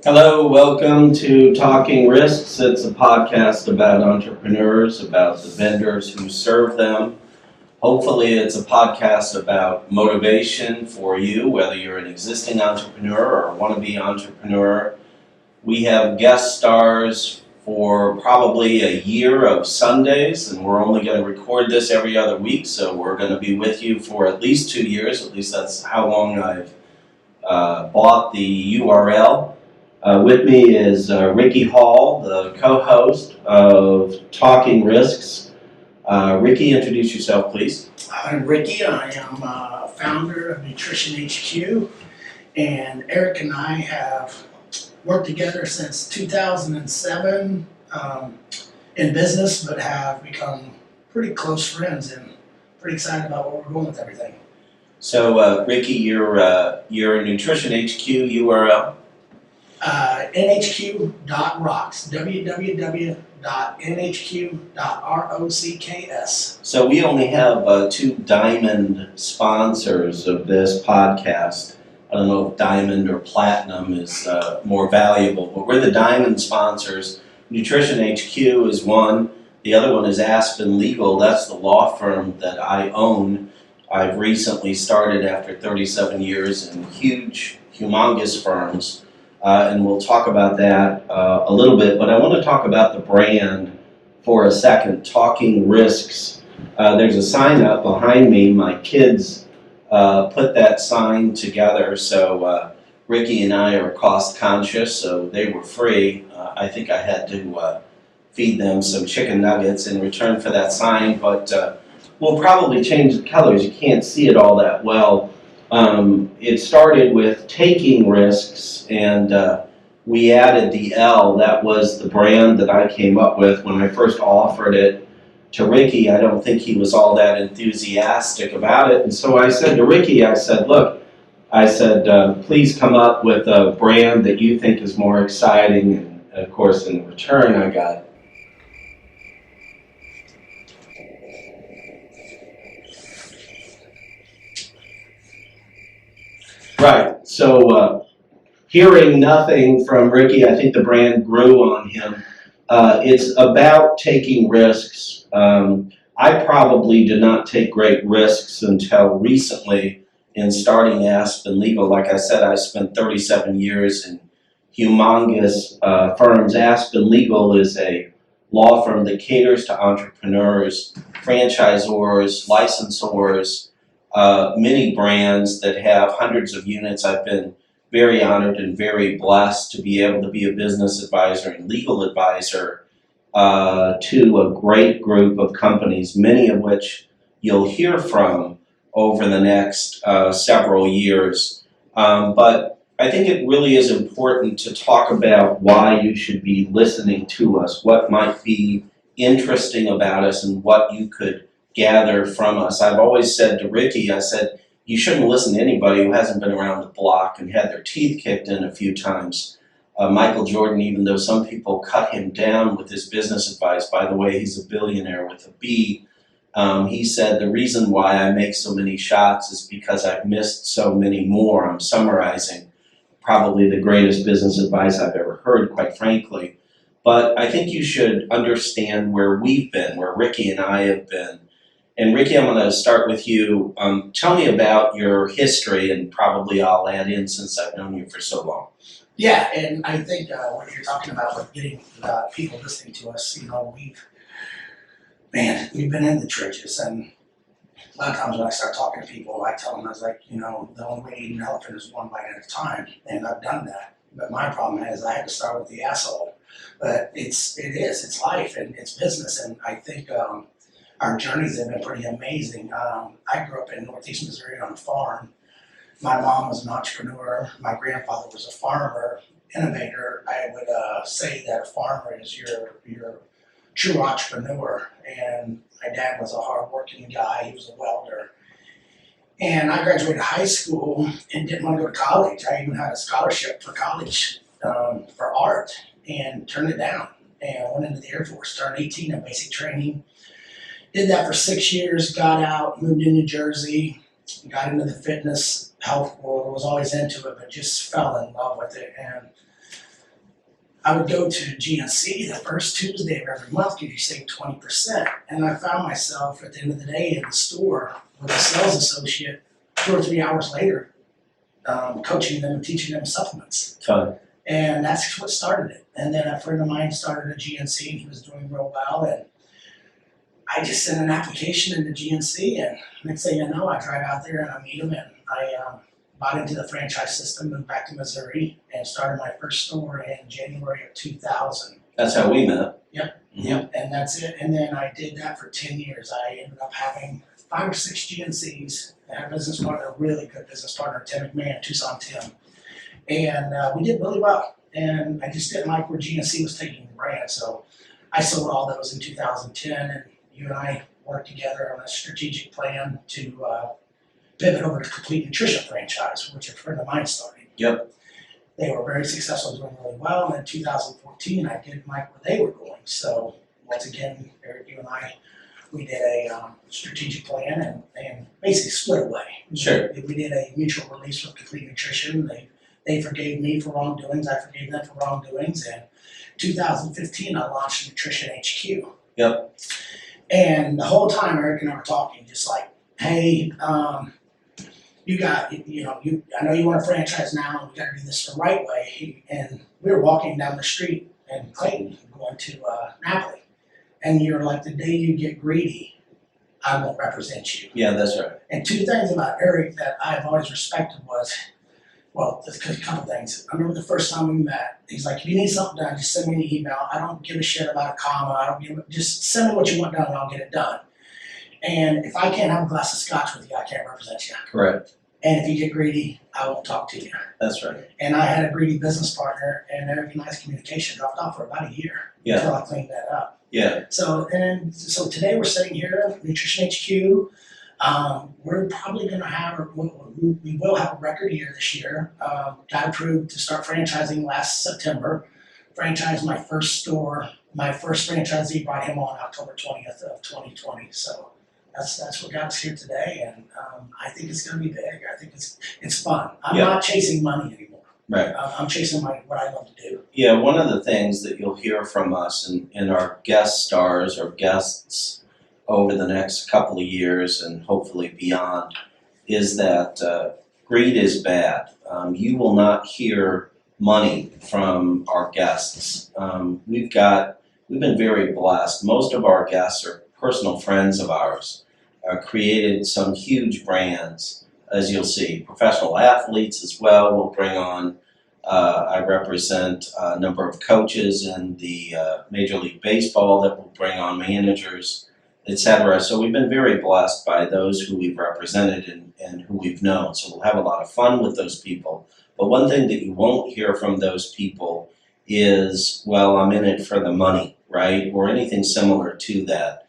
Hello, welcome to Talking Risks. It's a podcast about entrepreneurs, about the vendors who serve them. Hopefully, it's a podcast about motivation for you, whether you're an existing entrepreneur or a wannabe entrepreneur. We have guest stars for probably a year of Sundays, and we're only going to record this every other week, so we're going to be with you for at least 2 years. At least that's how long I've bought the URL. With me is Ricky Hall, the co-host of Talking Risks. Ricky, introduce yourself, please. I'm Ricky. I am founder of Nutrition HQ, and Eric and I have worked together since 2007 in business, but have become pretty close friends and pretty excited about where we're going with everything. So, Ricky, your Nutrition HQ URL? nhq.rocks, www.nhq.rocks. So we only have 2 diamond sponsors of this podcast. I don't know if diamond or platinum is more valuable, but we're the diamond sponsors. Nutrition HQ is one. The other one is Aspen Legal. That's the law firm that I own. I've recently started after 37 years in humongous firms. And we'll talk about that a little bit, but I want to talk about the brand for a second, Talking Risks. There's a sign up behind me. My kids put that sign together, so Ricky and I are cost conscious, so they were free. I think I had to feed them some chicken nuggets in return for that sign, but we'll probably change the colors. You can't see it all that well. It started with taking risks, and we added the L. That was the brand that I came up with when I first offered it to Ricky. I don't think he was all that enthusiastic about it, and so I said to Ricky, I said, please come up with a brand that you think is more exciting, and of course in return I got right. So hearing nothing from Ricky, I think the brand grew on him. It's about taking risks. I probably did not take great risks until recently in starting Aspen Legal. Like I said, I spent 37 years in humongous firms. Aspen Legal is a law firm that caters to entrepreneurs, franchisors, licensors, many brands that have hundreds of units. I've been very honored and very blessed to be able to be a business advisor and legal advisor to a great group of companies, many of which you'll hear from over the next several years. But I think it really is important to talk about why you should be listening to us, what might be interesting about us, and what you could gather from us. I've always said to Ricky, I said, you shouldn't listen to anybody who hasn't been around the block and had their teeth kicked in a few times. Michael Jordan, even though some people cut him down with his business advice, by the way, he's a billionaire with a B, he said, the reason why I make so many shots is because I've missed so many more. I'm summarizing probably the greatest business advice I've ever heard, quite frankly. But I think you should understand where we've been, where Ricky and I have been. And Ricky, I'm going to start with you. Tell me about your history, and probably I'll add in since I've known you for so long. Yeah, and I think what you're talking about with getting people listening to us, we've been in the trenches, and a lot of times when I start talking to people, I tell them, I was like, the only way to eat an elephant is one bite at a time, and I've done that. But my problem is I had to start with the asshole. But it's life and it's business, and I think our journeys have been pretty amazing. I grew up in Northeast Missouri on a farm. My mom was an entrepreneur. My grandfather was a farmer, innovator. I would say that a farmer is your true entrepreneur. And my dad was a hardworking guy. He was a welder. And I graduated high school and didn't want to go to college. I even had a scholarship for college for art and turned it down. And went into the Air Force, turned 18 in basic training. Did that for 6 years, got out, moved to New Jersey, got into the fitness, health world, was always into it, but just fell in love with it. And I would go to GNC the first Tuesday of every month because you save 20%. And I found myself at the end of the day in the store with a sales associate 2 or 3 hours later, coaching them and teaching them supplements. Fun. And that's what started it. And then a friend of mine started a GNC and he was doing real well. And I just sent an application into GNC, and next thing you know, I drive out there and I meet them, and I bought into the franchise system, moved back to Missouri, and started my first store in January of 2000. That's how we met. Yep. Mhm. Yep, and that's it. And then I did that for 10 years. I ended up having 5 or 6 GNCs. I had a business partner, a really good business partner, Tim McMahon, Tucson Tim. And we did really well. And I just didn't like where GNC was taking the brand. So I sold all those in 2010, and you and I worked together on a strategic plan to pivot over to Complete Nutrition franchise, which a friend of mine started. Yep. They were very successful, doing really well, and in 2014, I didn't like where they were going. So once again, Eric, you and I, we did a strategic plan and basically split away. Sure. We did a mutual release with Complete Nutrition. They forgave me for wrongdoings. I forgave them for wrongdoings. And 2015, I launched Nutrition HQ. Yep. And the whole time, Eric and I were talking, just like, hey, you got, I know you want a franchise now, we gotta do this the right way. And we were walking down the street in Clayton, going to Napoli. And you're like, the day you get greedy, I won't represent you. Yeah, that's right. And 2 things about Eric that I've always respected was, well, a couple things. I remember the first time we met, he's like, if you need something done, just send me an email. I don't give a shit about a comma. Just send me what you want done and I'll get it done. And if I can't have a glass of scotch with you, I can't represent you. Correct. And if you get greedy, I won't talk to you. That's right. And I had a greedy business partner, and Eric and I's communication dropped off for about a year until I cleaned that up. Yeah. So today we're sitting here, Nutrition HQ. We're probably going to have, we will have a record year this year. Got approved to start franchising last September. Franchised my first store. My first franchisee brought him on October 20th of 2020. So that's what got us here today, and I think it's going to be big. I think it's fun. I'm not chasing money anymore. Right. I'm chasing what I love to do. Yeah, one of the things that you'll hear from us and our guest stars or guests over the next couple of years and hopefully beyond is that greed is bad. You will not hear money from our guests. We've been very blessed. Most of our guests are personal friends of ours, created some huge brands, as you'll see. Professional athletes as well. We'll bring on, I represent a number of coaches in the Major League Baseball that will bring on managers, etc. So we've been very blessed by those who we've represented and who we've known. So we'll have a lot of fun with those people. But one thing that you won't hear from those people is, well, I'm in it for the money, right? Or anything similar to that.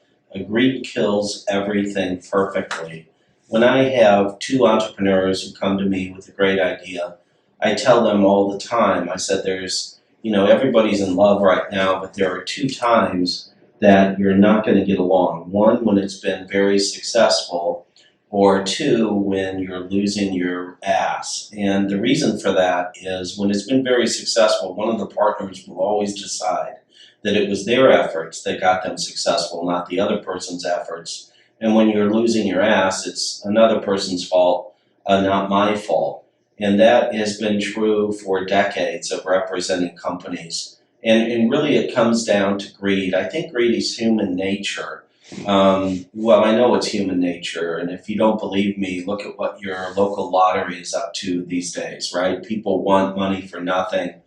Greed kills everything perfectly. When I have 2 entrepreneurs who come to me with a great idea, I tell them all the time, I said everybody's in love right now, but there are 2 times that you're not going to get along. 1, when it's been very successful, or 2, when you're losing your ass. And the reason for that is when it's been very successful, one of the partners will always decide that it was their efforts that got them successful, not the other person's efforts. And when you're losing your ass, it's another person's fault, not my fault. And that has been true for decades of representing companies. And really it comes down to greed. I think greed is human nature. Well, I know it's human nature, and if you don't believe me, look at what your local lottery is up to these days, right? People want money for nothing.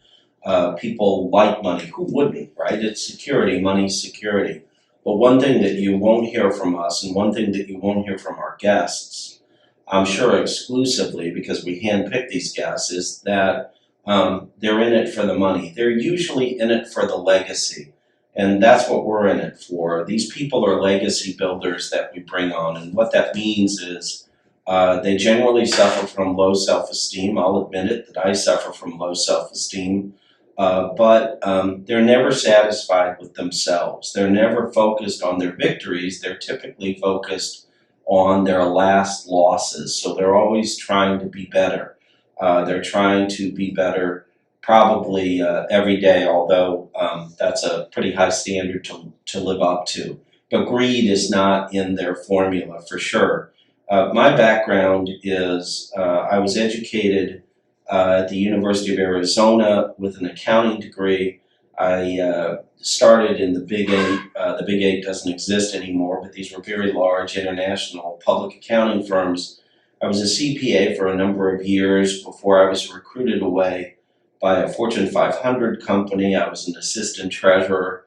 People like money. Who wouldn't, right? It's security. Money's security. But one thing that you won't hear from us, and one thing that you won't hear from our guests, I'm sure exclusively because we handpick these guests, is that they're in it for the money. They're usually in it for the legacy. And that's what we're in it for. These people are legacy builders that we bring on. And what that means is they generally suffer from low self-esteem. I'll admit it that I suffer from low self-esteem. But they're never satisfied with themselves. They're never focused on their victories. They're typically focused on their last losses. So they're always trying to be better. They're trying to be better probably every day, although that's a pretty high standard to live up to. But greed is not in their formula for sure. My background is I was educated at the University of Arizona with an accounting degree. I started in the Big Eight. The Big Eight doesn't exist anymore, but these were very large international public accounting firms. I was a CPA for a number of years before I was recruited away by a Fortune 500 company. I was an assistant treasurer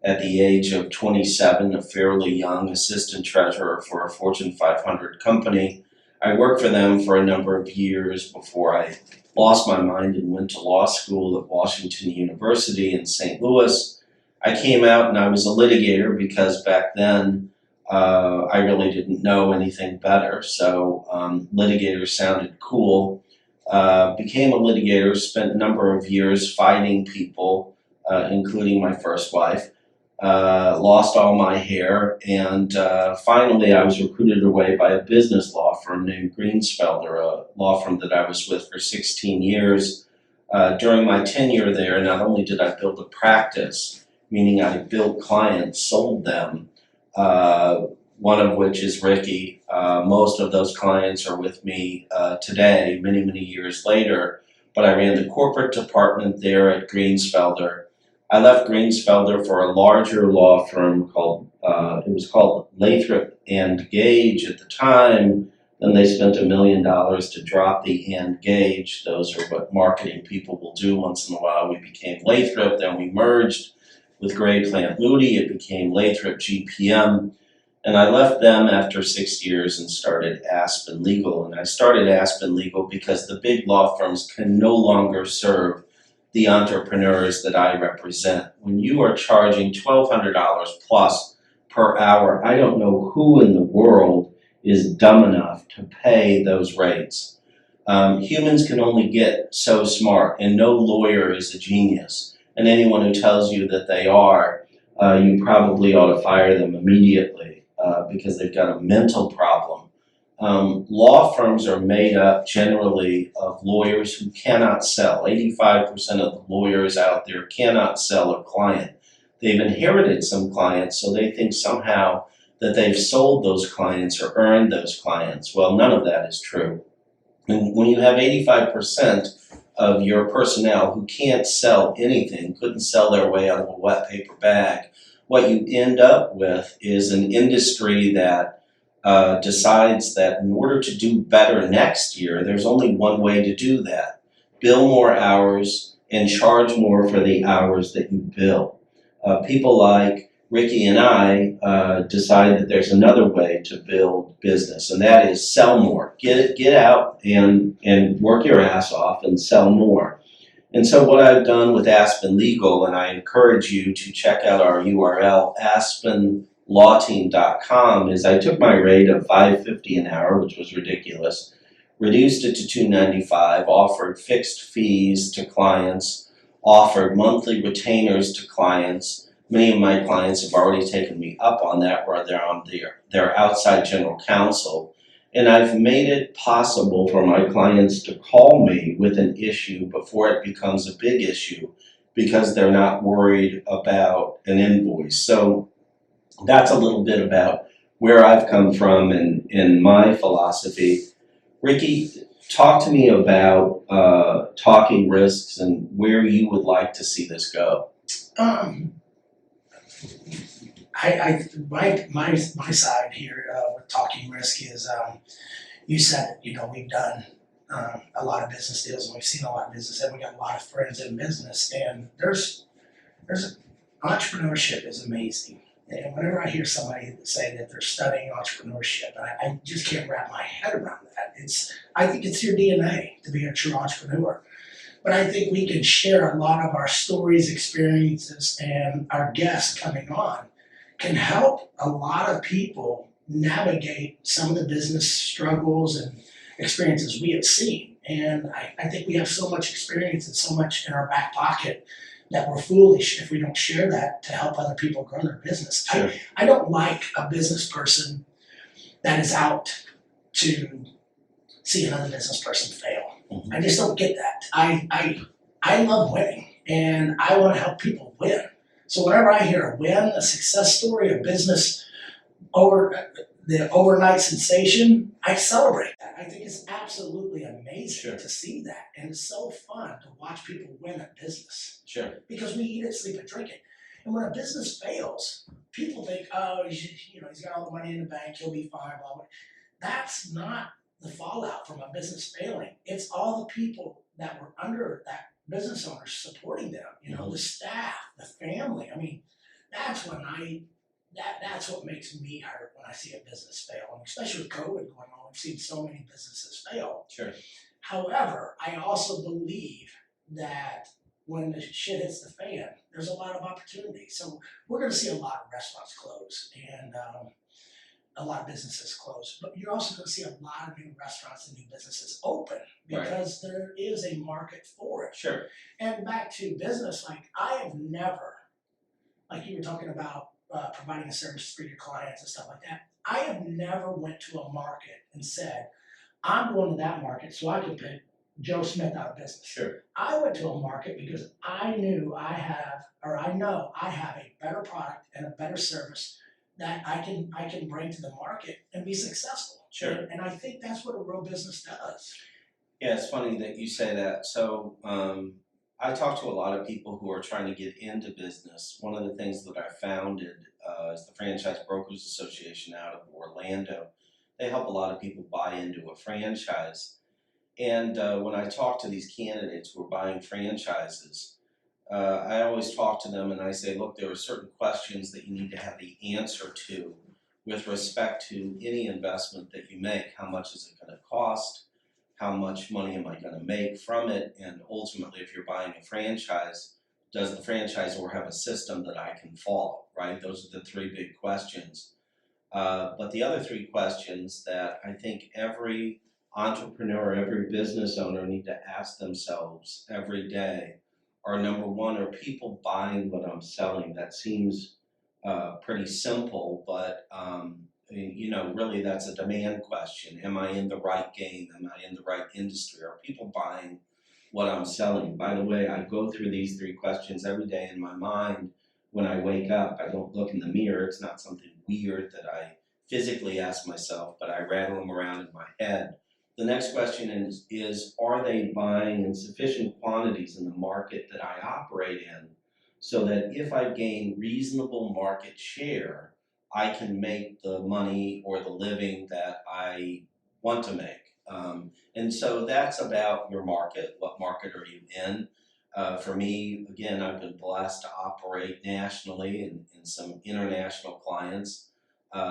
at the age of 27, a fairly young assistant treasurer for a Fortune 500 company. I worked for them for a number of years before I lost my mind and went to law school at Washington University in St. Louis. I came out and I was a litigator because back then I really didn't know anything better, so litigator sounded cool. Became a litigator, spent a number of years fighting people, including my first wife. Lost all my hair, and finally I was recruited away by a business law firm named Greensfelder, a law firm that I was with for 16 years. During my tenure there, not only did I build a practice, meaning I built clients, sold them, one of which is Ricky. Most of those clients are with me today, many, many years later, but I ran the corporate department there at Greensfelder. I left Greensfelder for a larger law firm called, it was called Lathrop and Gage at the time. Then they spent $1 million to drop the and Gage. Those are what marketing people will do once in a while. We became Lathrop, then we merged with Gray Plant Moody. It became Lathrop GPM. And I left them after 6 years and started Aspen Legal. And I started Aspen Legal because the big law firms can no longer serve the entrepreneurs that I represent. When you are charging $1,200 plus per hour, I don't know who in the world is dumb enough to pay those rates. Humans can only get so smart, and no lawyer is a genius. And anyone who tells you that they are, you probably ought to fire them immediately because they've got a mental problem. Law firms are made up generally of lawyers who cannot sell. 85% of the lawyers out there cannot sell a client. They've inherited some clients, so they think somehow that they've sold those clients or earned those clients. Well, none of that is true. And when you have 85% of your personnel who can't sell anything, couldn't sell their way out of a wet paper bag, what you end up with is an industry that decides that in order to do better next year, there's only one way to do that. Bill more hours and charge more for the hours that you bill. People like Ricky and I decide that there's another way to build business, and that is sell more. Get out and work your ass off and sell more. And so what I've done with Aspen Legal, and I encourage you to check out our URL, aspenlawteam.com, is I took my rate of $5.50 an hour, which was ridiculous, reduced it to $2.95, offered fixed fees to clients, offered monthly retainers to clients. Many of my clients have already taken me up on that, where they're on their outside general counsel. And I've made it possible for my clients to call me with an issue before it becomes a big issue because they're not worried about an invoice. So that's a little bit about where I've come from and in my philosophy. Ricky, talk to me about talking risks and where you would like to see this go. My side here with talking risk is, you said it, we've done a lot of business deals and we've seen a lot of business and we got a lot of friends in business, and there's entrepreneurship is amazing. And whenever I hear somebody say that they're studying entrepreneurship, I just can't wrap my head around that. I think it's your DNA to be a true entrepreneur. But I think we can share a lot of our stories, experiences, and our guests coming on can help a lot of people navigate some of the business struggles and experiences we have seen. And I think we have so much experience and so much in our back pocket that we're foolish if we don't share that to help other people grow their business. Sure. I don't like a business person that is out to see another business person fail. Mhm. I just don't get that. I love winning and I want to help people win. So whenever I hear a win, a success story, a business over the overnight sensation, I celebrate that. I think it's absolutely amazing Sure. to see that, and it's so fun to watch people win at business Sure. because we eat it, sleep it, drink it. And when a business fails, people think, oh, he's got all the money in the bank, he'll be fine, blah blah. That's not the fallout from a business failing. It's all the people that were under that business owner supporting them. The staff, the family. I mean, that's when that's what makes me hurt when I see a business fail, and especially with COVID going on, we've seen so many businesses fail. Sure. However, I also believe that when the shit hits the fan, there's a lot of opportunity. So we're going to see a lot of restaurants close and a lot of businesses close, but you're also going to see a lot of new restaurants and new businesses open because there is a market for it. Sure. And back to business, like I have never, like you were talking about providing a service for your clients and stuff like that. I have never went to a market and said, I'm going to that market so I can put Joe Smith out of business. Sure. I went to a market because I know I have a better product and a better service that I can bring to the market and be successful. Sure. And I think that's what a real business does. Yeah, it's funny that you say that. So I talk to a lot of people who are trying to get into business. One of the things that I founded is the Franchise Brokers Association out of Orlando. They help a lot of people buy into a franchise. And when I talk to these candidates who are buying franchises, I always talk to them and I say, look, there are certain questions that you need to have the answer to with respect to any investment that you make. How much is it going to cost? How much money am I going to make from it? And ultimately, if you're buying a franchise, does the franchisor have a system that I can follow, right? Those are the three big questions. But the other three questions that I think every entrepreneur, every business owner need to ask themselves every day are number one, are people buying what I'm selling? That seems pretty simple, but really that's a demand question. Am I in the right game? Am I in the right industry? Are people buying what I'm selling? By the way, I go through these three questions every day in my mind when I wake up. I don't look in the mirror. It's not something weird that I physically ask myself, but I rattle them around in my head. The next question is are they buying in sufficient quantities in the market that I operate in so that if I gain reasonable market share, I can make the money or the living that I want to make. And so that's about your market. What market are you in? For me, again, I've been blessed to operate nationally and some international clients.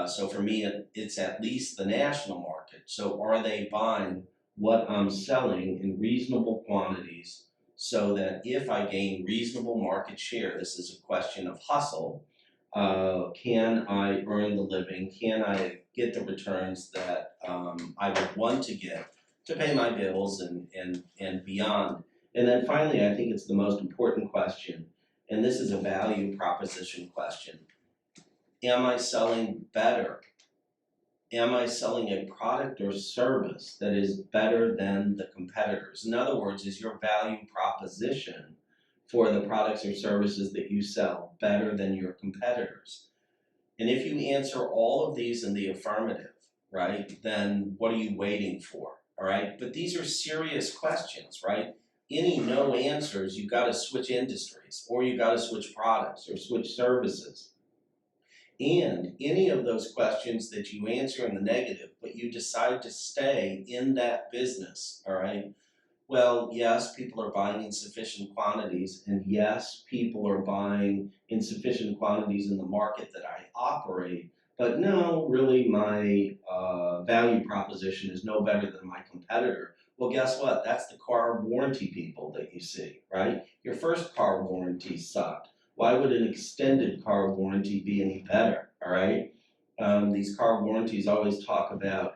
So for me, it's at least the national market. So are they buying what I'm selling in reasonable quantities so that if I gain reasonable market share, this is a question of hustle, can I earn the living? Can I get the returns that I would want to get to pay my bills and beyond? And then finally, I think it's the most important question, and this is a value proposition question. Am I selling better? Am I selling a product or service that is better than the competitors? In other words, is your value proposition for the products or services that you sell better than your competitors? And if you answer all of these in the affirmative, right, then what are you waiting for? All right, but these are serious questions, right? Any no answers, you got to switch industries or you got to switch products or switch services. And any of those questions that you answer in the negative, but you decide to stay in that business, all right? Well, yes, people are buying in sufficient quantities, and yes, people are buying in sufficient quantities in the market that I operate. But no, really, my value proposition is no better than my competitor. Well, guess what? That's the car warranty people that you see, right? Your first car warranty sucked. Why would an extended car warranty be any better, all right? These car warranties always talk about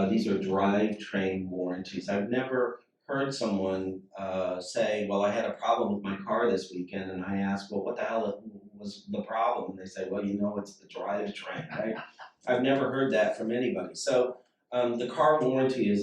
these are drivetrain warranties. I've never heard someone say, well, I had a problem with my car this weekend, and I asked, well, what the hell was the problem? And they say, well, it's the drivetrain, right? I've never heard that from anybody. So The car warranty or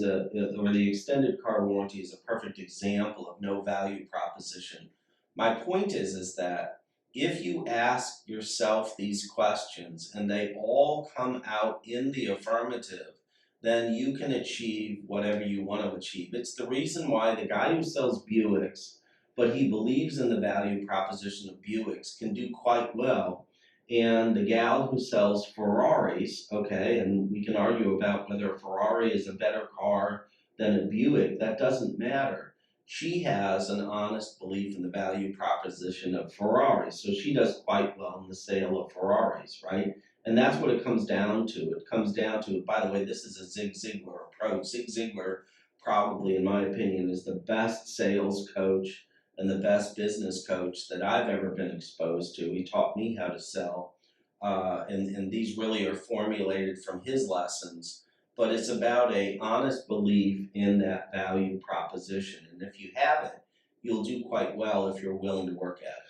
the extended car warranty is a perfect example of no value proposition. My point is that if you ask yourself these questions and they all come out in the affirmative, then you can achieve whatever you want to achieve. It's the reason why the guy who sells Buicks, but he believes in the value proposition of Buicks, can do quite well, and the gal who sells Ferraris, okay, and we can argue about whether a Ferrari is a better car than a Buick, that doesn't matter. She has an honest belief in the value proposition of Ferraris, so she does quite well in the sale of Ferraris, right? And that's what it comes down to. It comes down to, by the way, this is a Zig Ziglar approach. Zig Ziglar, probably, in my opinion, is the best sales coach and the best business coach that I've ever been exposed to. He taught me how to sell, and these really are formulated from his lessons. But it's about a honest belief in that value proposition, and if you have it, you'll do quite well if you're willing to work at it.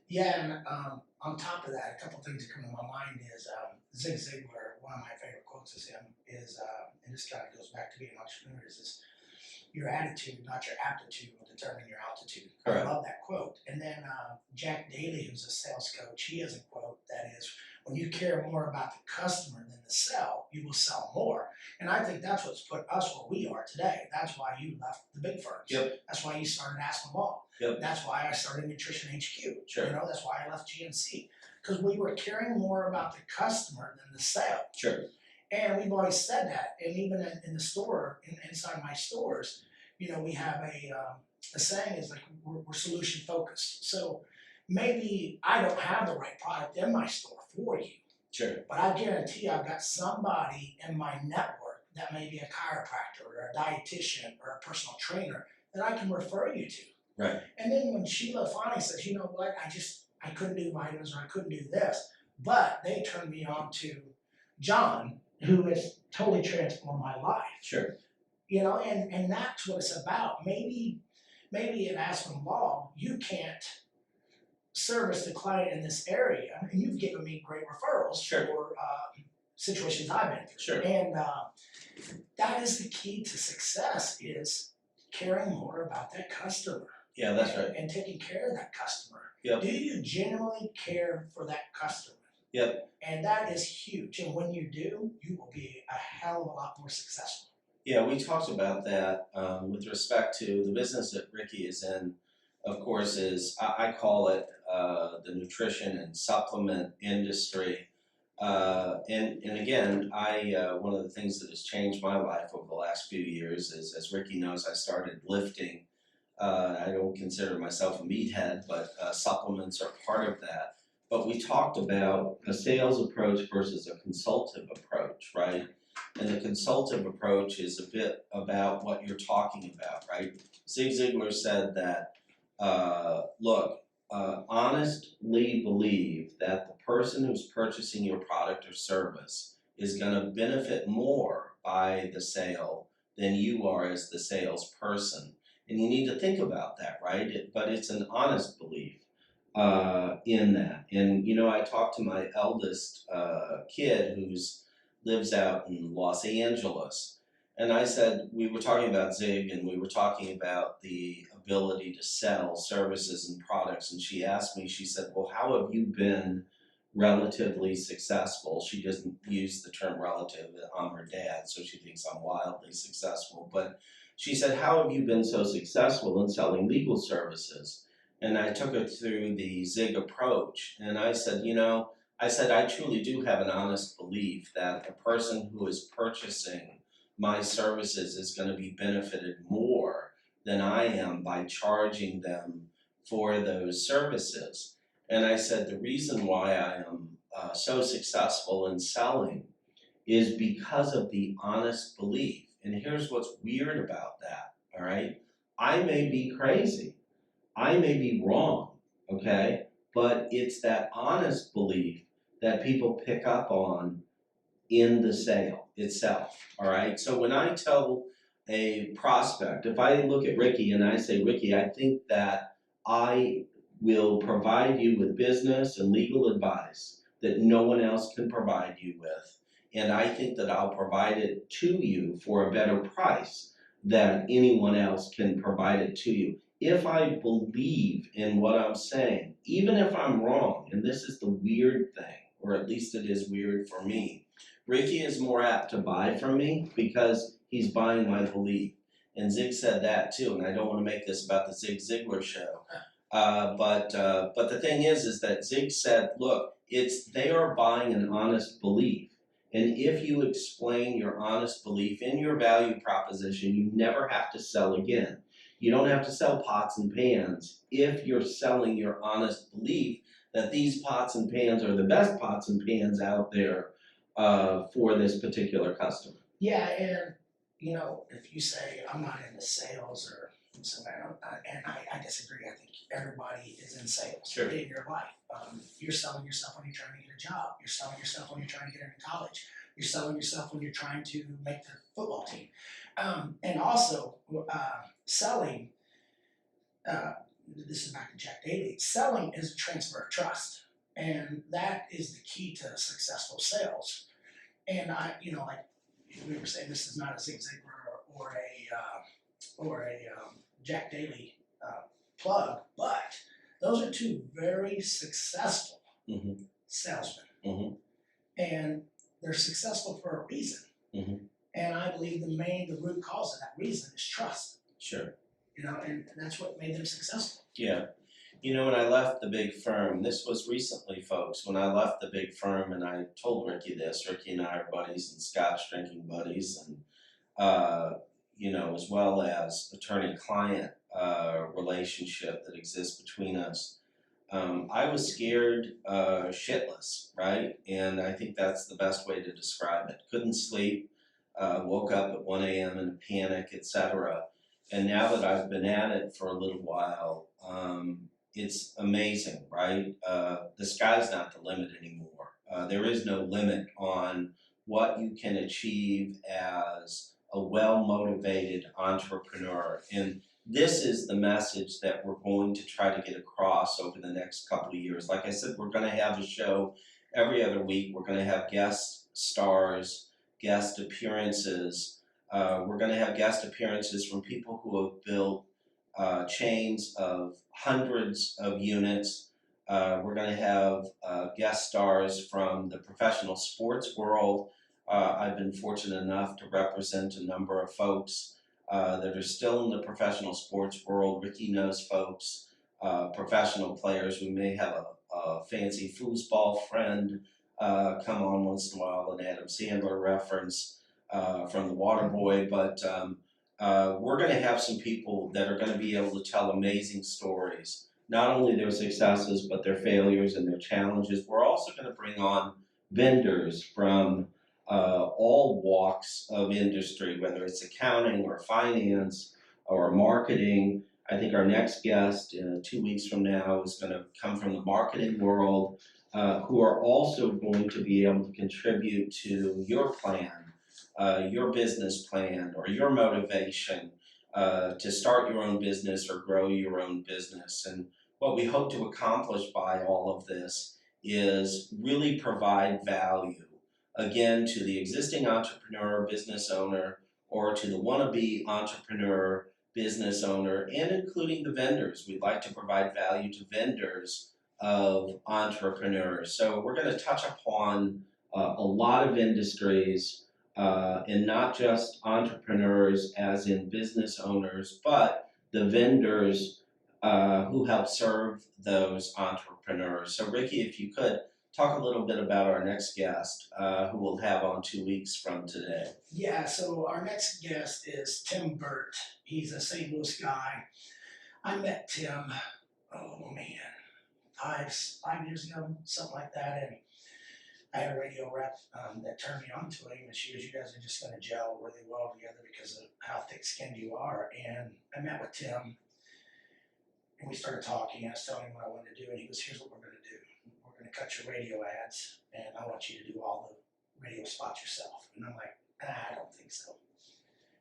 Yeah, and on top of that, a couple things that come to my mind is Zig Ziglar. One of my favorite quotes is him is, and this kind of goes back to being an entrepreneur. Is your attitude, not your aptitude, will determine your altitude. Correct. I love that quote. And then Jack Daly, who's a sales coach, he has a quote that is, when you care more about the customer than the sell, you will sell more. And I think that's what's put us where we are today. That's why you left the big firms. Yep. That's why you started Aspen Law. Yep. That's why I started Nutrition HQ. Sure. You know, that's why I left GNC. Because we were caring more about the customer than the sale. Sure. And we've always said that, and even in the store, inside my stores, you know, we have a saying is like we're solution focused. So maybe I don't have the right product in my store for you, Sure. but I guarantee I've got somebody in my network that may be a chiropractor or a dietitian or a personal trainer that I can refer you to. Right. And then when Sheila finally says, you know what, I couldn't do vitamins or I couldn't do this, but they turned me on to John, who has totally transformed my life. Sure. You know, and that's what it's about. Maybe at Aspen Law, you can't service the client in this area, and you've given me great referrals Sure. for situations I've been through. Sure. And that is the key to success, is caring more about that customer. Yeah, that's right. And taking care of that customer. Yep. Do you genuinely care for that customer? Yep. And that is huge. And when you do, you will be a hell of a lot more successful. Yeah, we talked about that with respect to the business that Ricky is in. Of course, is I call it the nutrition and supplement industry. And again, one of the things that has changed my life over the last few years is, as Ricky knows, I started lifting. I don't consider myself a meathead, but supplements are part of that. But we talked about a sales approach versus a consultative approach, right? And the consultative approach is a bit about what you're talking about, right? Zig Ziglar said that, honestly believe that the person who's purchasing your product or service is going to benefit more by the sale than you are as the salesperson. And you need to think about that, right? But it's an honest belief in that. And, you know, I talked to my eldest kid who's lives out in Los Angeles. And I said, we were talking about Zig and we were talking about the ability to sell services and products. And she asked me, she said, well, how have you been relatively successful? She doesn't use the term relative. I'm her dad, so she thinks I'm wildly successful. But she said, how have you been so successful in selling legal services? And I took her through the Zig approach. And I said, I truly do have an honest belief that the person who is purchasing my services is going to be benefited more than I am by charging them for those services. And I said, the reason why I am so successful in selling is because of the honest belief. And here's what's weird about that, all right? I may be crazy. I may be wrong, okay? But it's that honest belief that people pick up on in the sale itself, all right? So when I tell a prospect, if I look at Ricky and I say, Ricky, I think that I will provide you with business and legal advice that no one else can provide you with, and I think that I'll provide it to you for a better price than anyone else can provide it to you. If I believe in what I'm saying, even if I'm wrong, and this is the weird thing, or at least it is weird for me, Ricky is more apt to buy from me because he's buying my belief. And Zig said that too, and I don't want to make this about the Zig Ziglar show. But the thing is that Zig said, look, they are buying an honest belief. And if you explain your honest belief in your value proposition, you never have to sell again. You don't have to sell pots and pans if you're selling your honest belief that these pots and pans are the best pots and pans out there for this particular customer. Yeah, and if you say I'm not into sales or something, and I disagree. I think everybody is in sales Sure. in your life. You're selling yourself when you're trying to get a job. You're selling yourself when you're trying to get into college. You're selling yourself when you're trying to make the football team. And also, selling, this is back to Jack Daly, selling is a transfer of trust. And that is the key to successful sales. And like we were saying, this is not a Zig Ziglar or a Jack Daly plug, but those are two very successful Mm-hmm. salesmen, Mm-hmm. and they're successful for a reason. Mm-hmm. And I believe the root cause of that reason is trust. Sure. And that's what made them successful. Yeah. When I left the big firm, this was recently, folks, when I left the big firm and I told Ricky this, Ricky and I are buddies and scotch drinking buddies, and, as well as attorney-client relationship that exists between us. I was scared shitless, right? And I think that's the best way to describe it. Couldn't sleep, woke up at 1 a.m. in a panic, etc. And now that I've been at it for a little while, it's amazing, right? The sky's not the limit anymore. There is no limit on what you can achieve as a well-motivated entrepreneur. And this is the message that we're going to try to get across over the next couple of years. Like I said, we're going to have a show every other week. We're going to have guest stars, guest appearances. We're going to have guest appearances from people who have built chains of hundreds of units. We're going to have guest stars from the professional sports world. I've been fortunate enough to represent a number of folks that are still in the professional sports world. Ricky knows folks, professional players. We may have a fancy foosball friend come on once in a while, an Adam Sandler reference from the Waterboy, but we're going to have some people that are going to be able to tell amazing stories, not only their successes, but their failures and their challenges. We're also going to bring on vendors from all walks of industry, whether it's accounting or finance or marketing. I think our next guest 2 weeks from now is going to come from the marketing world, who are also going to be able to contribute to your plan, your business plan, or your motivation to start your own business or grow your own business. And what we hope to accomplish by all of this is really provide value, again, to the existing entrepreneur, business owner, or to the wannabe entrepreneur, business owner, and including the vendors. We'd like to provide value to vendors of entrepreneurs. So we're going to touch upon a lot of industries, and not just entrepreneurs as in business owners, but the vendors who help serve those entrepreneurs. So Ricky, if you could, talk a little bit about our next guest, who we'll have on 2 weeks from today. Yeah, so our next guest is Tim Burt. He's a St. Louis guy. I met Tim, oh man, five years ago, something like that, and I had a radio rep that turned me on to him, and she goes, "You guys are just going to gel really well together because of how thick-skinned you are." And I met with Tim, and we started talking. I was telling him what I wanted to do, and he goes, "Here's what we're going to do. We're going to cut your radio ads, and I want you to do all the radio spots yourself." And I'm like, "I don't think so."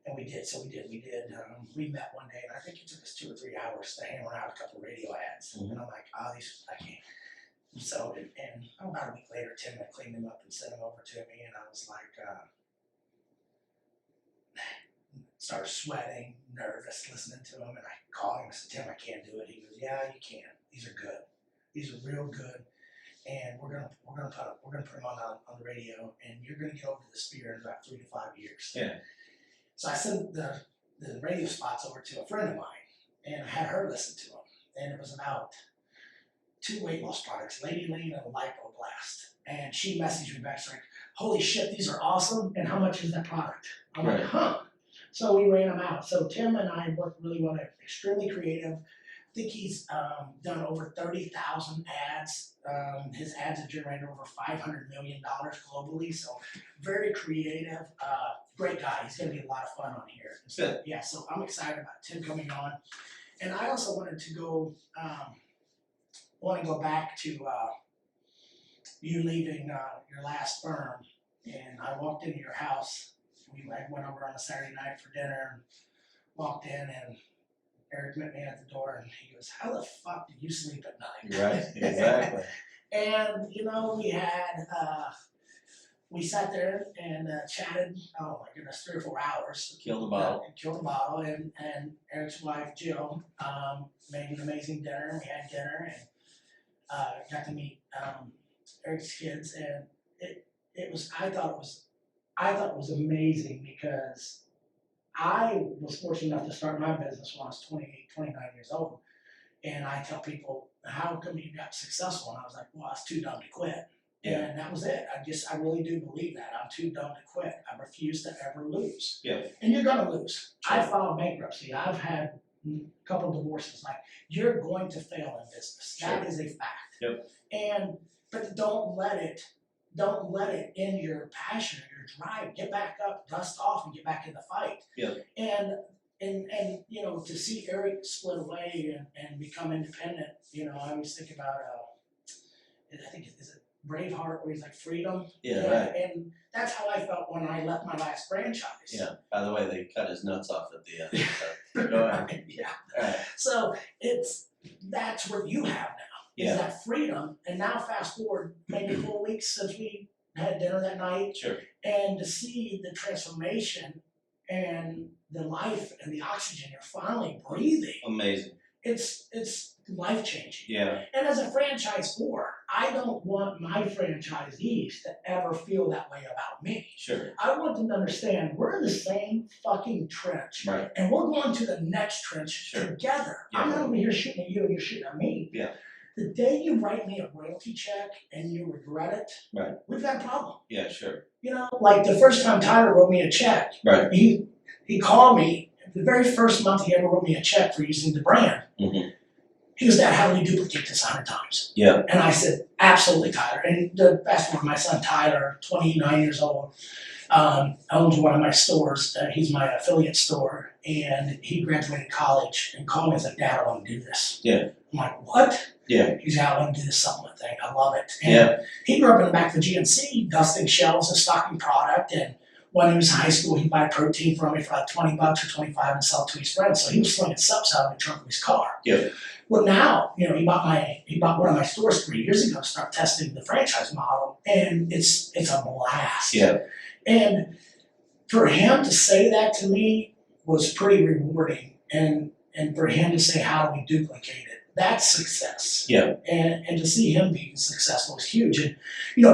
And we did. So we did. We met one day, and I think it took us 2 or 3 hours to hammer out a couple radio ads. Mhm. And I'm like, "Oh, I can't." So, and about a week later, Tim had cleaned him up and sent him over to me, and I was like, started sweating, nervous, listening to him, and I called him and said, Tim, I can't do it. He goes, yeah, you can. These are good. These are real good, and we're gonna put them on the radio, and you're gonna get over to the Spear in about 3 to 5 years. Yeah. So I sent the radio spots over to a friend of mine, and I had her listen to them, and it was about 2 weight loss products, Lady Lean and Lipoblast. And she messaged me back, she's like, holy shit, these are awesome, and how much is that product? I'm like, huh. So we ran them out. So Tim and I worked really well, extremely creative. I think he's done over 30,000 ads. His ads have generated over $500 million globally, so very creative. Great guy. He's going to be a lot of fun on here. So, yeah, so I'm excited about Tim coming on. And I also wanted to go back to you leaving your last firm, and I walked into your house. I went over on a Saturday night for dinner, and walked in, and Eric met me at the door, and he goes, how the fuck did you sleep at night? Right, exactly. And, we sat there and chatted, oh my goodness, 3 or 4 hours. Killed a bottle. Killed a bottle, and Eric's wife, Jill, made an amazing dinner. We had dinner, and got to meet Eric's kids, and I thought it was amazing, because I was fortunate enough to start my business when I was 28, 29 years old. And I tell people, how come you got successful? And I was like, well, I was too dumb to quit. Yeah. And that was it. I really do believe that. I'm too dumb to quit. I refuse to ever lose. Yeah. And you're gonna lose. Sure. I filed bankruptcy. I've had a couple divorces. Like, you're going to fail in business. Sure. That is a fact. Yep. But don't let it end your passion or your drive. Get back up, dust off, and get back in the fight. Yep. And to see Eric split away and become independent, I always think about I think is it Braveheart, where he's like freedom. Yeah, right. And that's how I felt when I left my last franchise. Yeah. By the way, they cut his nuts off at the end. So go ahead. Yeah. All right. So that's what you have now. Yeah. Is that freedom. And now fast forward maybe 4 weeks since we had dinner that night. Sure. And to see the transformation and the life and the oxygen you're finally breathing. Amazing. It's life changing. Yeah. And as a franchisor, I don't want my franchisees to ever feel that way about me. Sure. I want them to understand we're in the same fucking trench. Right. And we're going to the next trench together. Yeah. I'm not over here shooting at you and you're shooting at me. Yeah. The day you write me a royalty check and you regret it, right, we've got a problem. Yeah, sure. Like the first time Tyler wrote me a check, right, he called me the very first month he ever wrote me a check for using the brand. Mm-hmm. He goes, Dad, how do we duplicate this 100 times? Yeah. And I said, absolutely, Tyler. And the fast forward, my son Tyler, 29 years old, owns one of my stores. He's my affiliate store, and he graduated college and called me and said, Dad, I want to do this. Yeah. I'm like, what? Yeah. He's like, I want to do this supplement thing. I love it. And he grew up in the back of the GNC, dusting shelves and stocking product. And when he was in high school, he'd buy protein from me for like $20 or 25 and sell it to his friends. So he was slinging subs out of the trunk of his car. Yeah. Well, now, he bought one of my stores 3 years ago to start testing the franchise model, and it's a blast. Yeah. And for him to say that to me was pretty rewarding, and for him to say, how do we duplicate it? That's success. Yeah. And to see him being successful is huge. And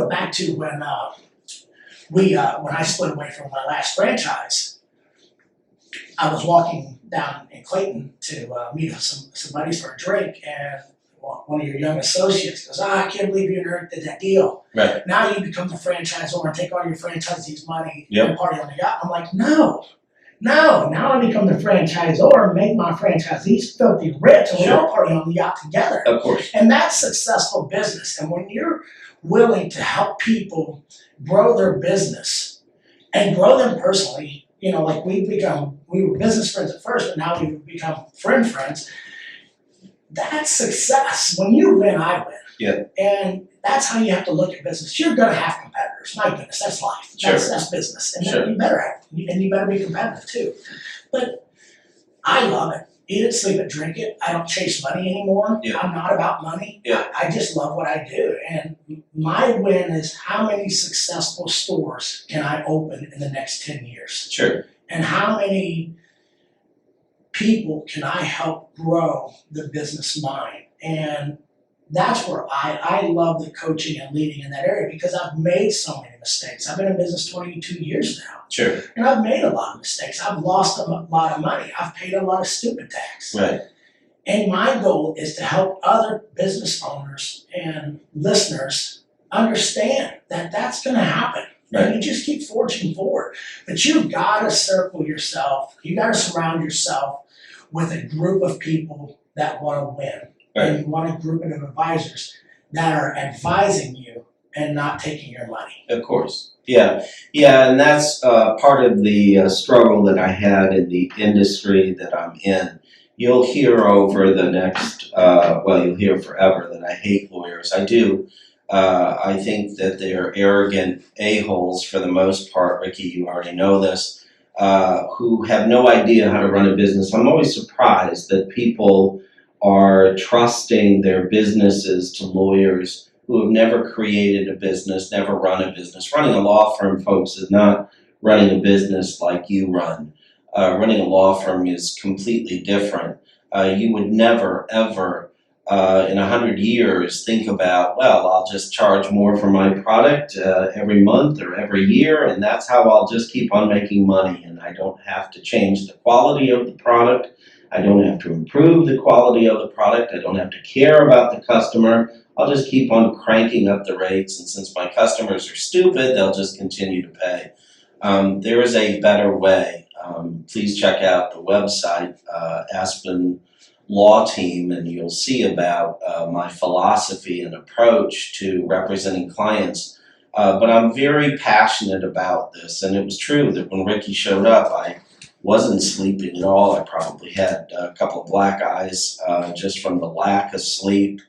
back to when I split away from my last franchise, I was walking down in Clayton to meet some buddies for a drink, and one of your young associates goes, I can't believe you and Eric did that deal. Right. Now you become the franchisor and take all your franchisees' money Yep. and party on the yacht. I'm like, no. Now I become the franchisor and make my franchisees filthy rich, and we all party on the yacht together. Of course. And that's successful business. And when you're willing to help people grow their business and grow them personally, like we were business friends at first, but now we've become friends. That's success. When you win, I win. Yeah. And that's how you have to look at business. You're going to have competitors. My goodness, that's life. Sure. That's business. And Sure. you better have, and you better be competitive too. But I love it. eat it, sleep it, drink it. I don't chase money anymore. Yeah. I'm not about money. Yeah. I just love what I do. And my win is how many successful stores can I open in the next 10 years? Sure. And how many people can I help grow the business mind? And that's where I love the coaching and leading in that area because I've made so many mistakes. I've been in business 22 years now. Sure. And I've made a lot of mistakes. I've lost a lot of money. I've paid a lot of stupid tax. Right. And my goal is to help other business owners and listeners understand that that's going to happen. Right. And you just keep forging forward. But you've got to circle yourself. You got to surround yourself with a group of people that want to win. Right. And you want a group of advisors that are advising you and not taking your money. Of course. Yeah, and that's part of the struggle that I had in the industry that I'm in. You'll hear over the next, you'll hear forever that I hate lawyers. I do. I think that they're arrogant a-holes for the most part. Ricky, you already know this, who have no idea how to run a business. I'm always surprised that people are trusting their businesses to lawyers who have never created a business, never run a business. Running a law firm, folks, is not running a business like you run. Running a law firm is completely different. You would never, ever, in 100 years, think about, well, I'll just charge more for my product every month or every year, and that's how I'll just keep on making money, and I don't have to change the quality of the product. I don't have to improve the quality of the product. I don't have to care about the customer. I'll just keep on cranking up the rates, and since my customers are stupid, they'll just continue to pay. There is a better way. Please check out the website, Aspen Law Team, and you'll see about my philosophy and approach to representing clients. But I'm very passionate about this, and it was true that when Ricky showed up, I wasn't sleeping at all. I probably had a couple of black eyes just from the lack of sleep,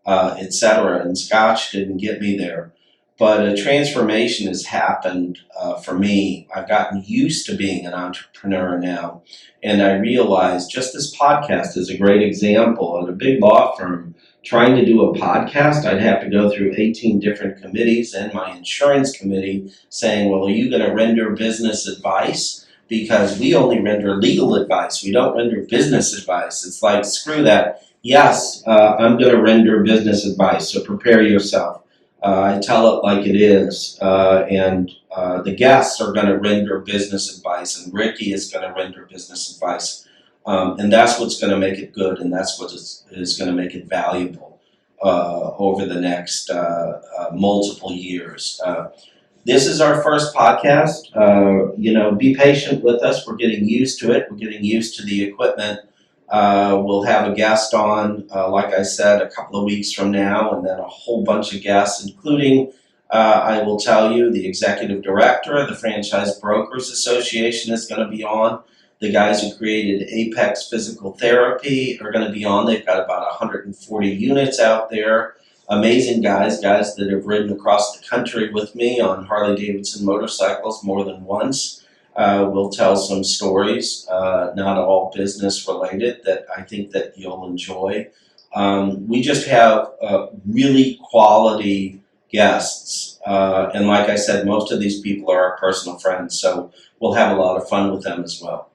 etc. And Scotch didn't get me there. But a transformation has happened for me. I've gotten used to being an entrepreneur now. And I realized just this podcast is a great example. At a big law firm, trying to do a podcast, I'd have to go through 18 different committees and my insurance committee saying, well, are you going to render business advice? Because we only render legal advice. We don't render business advice. It's like, screw that. Yes, I'm going to render business advice, so prepare yourself. I tell it like it is, and the guests are going to render business advice, and Ricky is going to render business advice. And that's what's going to make it good, and that's what is going to make it valuable over the next multiple years. This is our first podcast. Be patient with us. We're getting used to it. We're getting used to the equipment. We'll have a guest on, like I said, a couple of weeks from now, and then a whole bunch of guests, including, I will tell you, the executive director of the Franchise Brokers Association is going to be on. The guys who created Apex Physical Therapy are going to be on. They've got about 140 units out there. Amazing guys that have ridden across the country with me on Harley-Davidson motorcycles more than once. We'll tell some stories, not all business related, that I think that you'll enjoy. We just have really quality guests. And like I said, most of these people are our personal friends, so we'll have a lot of fun with them as well.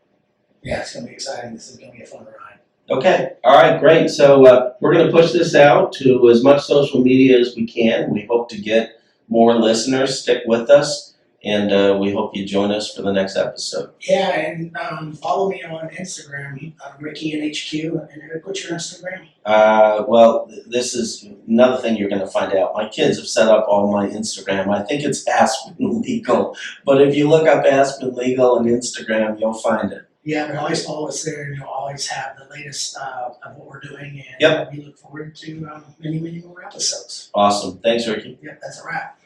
Yeah, it's going to be exciting. This is going to be a fun ride. Okay, all right, great. So we're going to push this out to as much social media as we can. We hope to get more listeners. Stick with us, and we hope you join us for the next episode. Yeah, and follow me on Instagram, Ricky NHQ. And what's your Instagram? This is another thing you're going to find out. My kids have set up all my Instagram. I think it's Aspen Legal, but if you look up Aspen Legal on Instagram, you'll find it. Yeah, but always follow us there, and you'll always have the latest of what we're doing, and Yep. we look forward to many, many more episodes. Awesome. Thanks, Ricky. Yep, that's a wrap.